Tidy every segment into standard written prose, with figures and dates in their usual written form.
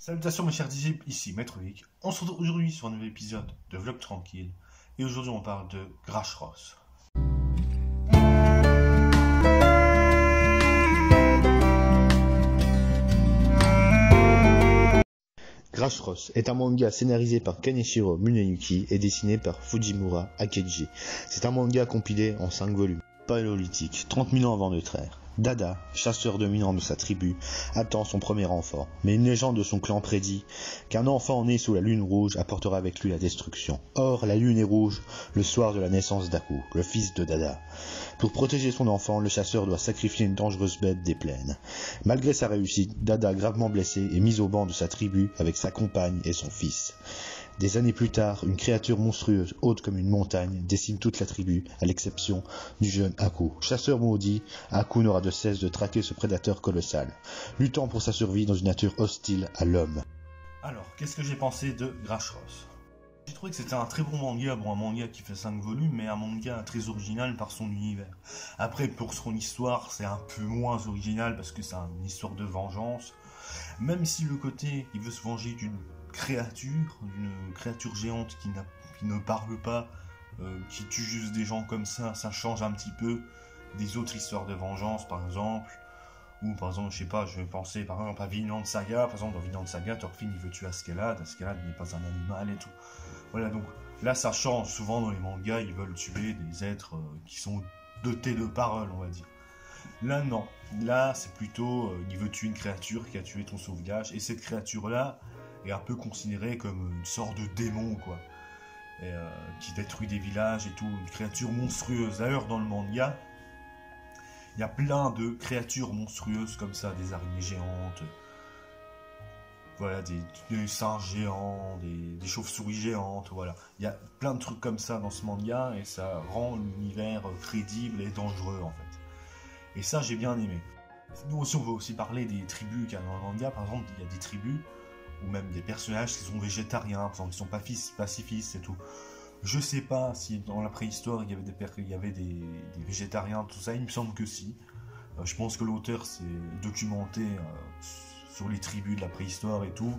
Salutations mes chers disciples, ici Maître Vic. On se retrouve aujourd'hui sur un nouvel épisode de Vlog Tranquille. Et aujourd'hui on parle de Grashross. Grashross est un manga scénarisé par Kaneshiro Muneyuki et dessiné par Fujimura Akeji. C'est un manga compilé en 5 volumes. Paléolithique, 30 000 ans avant notre ère. Dada, chasseur dominant de sa tribu, attend son premier enfant, mais une légende de son clan prédit qu'un enfant né sous la lune rouge apportera avec lui la destruction. Or, la lune est rouge le soir de la naissance d'Aku, le fils de Dada. Pour protéger son enfant, le chasseur doit sacrifier une dangereuse bête des plaines. Malgré sa réussite, Dada, gravement blessé, est mis au banc de sa tribu avec sa compagne et son fils. Des années plus tard, une créature monstrueuse, haute comme une montagne, décime toute la tribu, à l'exception du jeune Aku. Chasseur maudit, Aku n'aura de cesse de traquer ce prédateur colossal, luttant pour sa survie dans une nature hostile à l'homme. Alors, qu'est-ce que j'ai pensé de Grashross? J'ai trouvé que c'était un très bon manga, un manga qui fait 5 volumes, mais un manga très original par son univers. Après, pour son histoire, c'est un peu moins original parce que c'est une histoire de vengeance. Même si le côté, il veut se venger d'une créature géante qui ne parle pas, qui tue juste des gens comme ça change un petit peu des autres histoires de vengeance, par exemple. Ou par exemple, je sais pas, je vais penser par exemple à Vinland Saga. Par exemple, dans Vinland Saga, Thorfinn il veut tuer Askeladd n'est pas un animal et tout. Voilà, donc là ça change. Souvent dans les mangas, ils veulent tuer des êtres qui sont dotés de paroles, on va dire. Là non, là c'est plutôt, il veut tuer une créature qui a tué ton sauvetage. Et cette créature-là est un peu considérée comme une sorte de démon, quoi. Et, qui détruit des villages et tout, une créature monstrueuse. D'ailleurs, dans le manga, il y a plein de créatures monstrueuses comme ça, des araignées géantes, voilà, des singes géants, des chauves-souris géantes, voilà. Il y a plein de trucs comme ça dans ce manga et ça rend l'univers crédible et dangereux en fait. Et ça, j'ai bien aimé. Nous aussi, on veut aussi parler des tribus qu'il y a dans le manga. Par exemple, il y a des tribus ou même des personnages qui sont végétariens, par exemple, qui sont pacifistes et tout. Je sais pas si dans la préhistoire il y avait des végétariens, tout ça, il me semble que si. Je pense que l'auteur s'est documenté sur les tribus de la préhistoire et tout.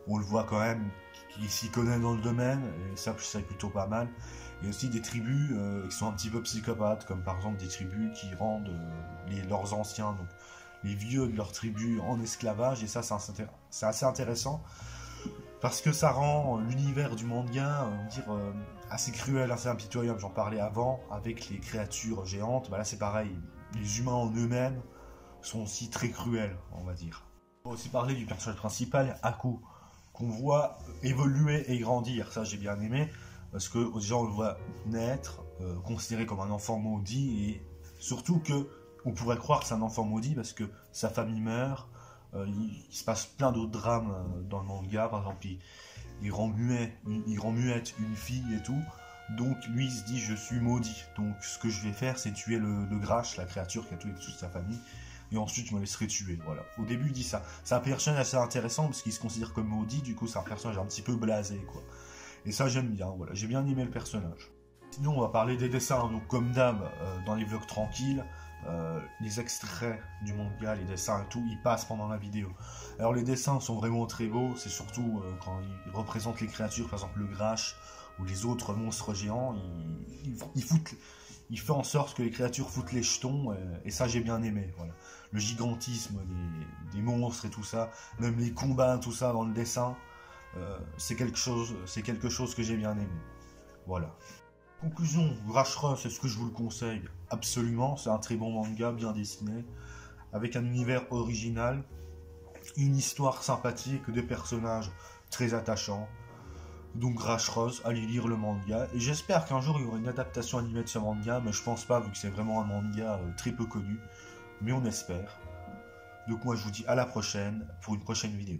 On le voit quand même qu'il s'y connaît dans le domaine, et ça c'est plutôt pas mal. Il y a aussi des tribus qui sont un petit peu psychopathes, comme par exemple des tribus qui rendent leurs anciens, donc les vieux de leur tribu, en esclavage, et ça c'est assez intéressant. Parce que ça rend l'univers du manga, assez cruel, assez impitoyable. J'en parlais avant, avec les créatures géantes. Bah là c'est pareil, les humains en eux-mêmes sont aussi très cruels, on va dire. On va aussi parler du personnage principal, Aku, qu'on voit évoluer et grandir. Ça j'ai bien aimé, parce que déjà on le voit naître, considéré comme un enfant maudit, et surtout que on pourrait croire que c'est un enfant maudit parce que sa famille meurt. Il se passe plein d'autres drames dans le manga, par exemple il rend muette une fille et tout, donc lui il se dit je suis maudit, donc ce que je vais faire c'est tuer le Grash, la créature qui a tué toute sa famille, et ensuite je me laisserai tuer, voilà. Au début il dit ça, c'est un personnage assez intéressant parce qu'il se considère comme maudit, du coup c'est un personnage un petit peu blasé, quoi. Et ça j'aime bien, voilà, j'ai bien aimé le personnage. Sinon on va parler des dessins, donc comme d'hab dans les vlogs tranquilles, les extraits du manga, les dessins et tout, ils passent pendant la vidéo. Alors les dessins sont vraiment très beaux, c'est surtout quand ils représentent les créatures, par exemple le Grash ou les autres monstres géants, il fait en sorte que les créatures foutent les jetons, et ça j'ai bien aimé, voilà. Le gigantisme des monstres et tout ça, même les combats, tout ça dans le dessin, c'est quelque chose que j'ai bien aimé, voilà. Conclusion, Grashross, est-ce que je vous le conseille? Absolument, c'est un très bon manga, bien dessiné, avec un univers original, une histoire sympathique, des personnages très attachants. Donc Grashross, allez lire le manga, et j'espère qu'un jour il y aura une adaptation animée de ce manga, mais je pense pas vu que c'est vraiment un manga très peu connu, mais on espère. Donc moi je vous dis à la prochaine pour une prochaine vidéo.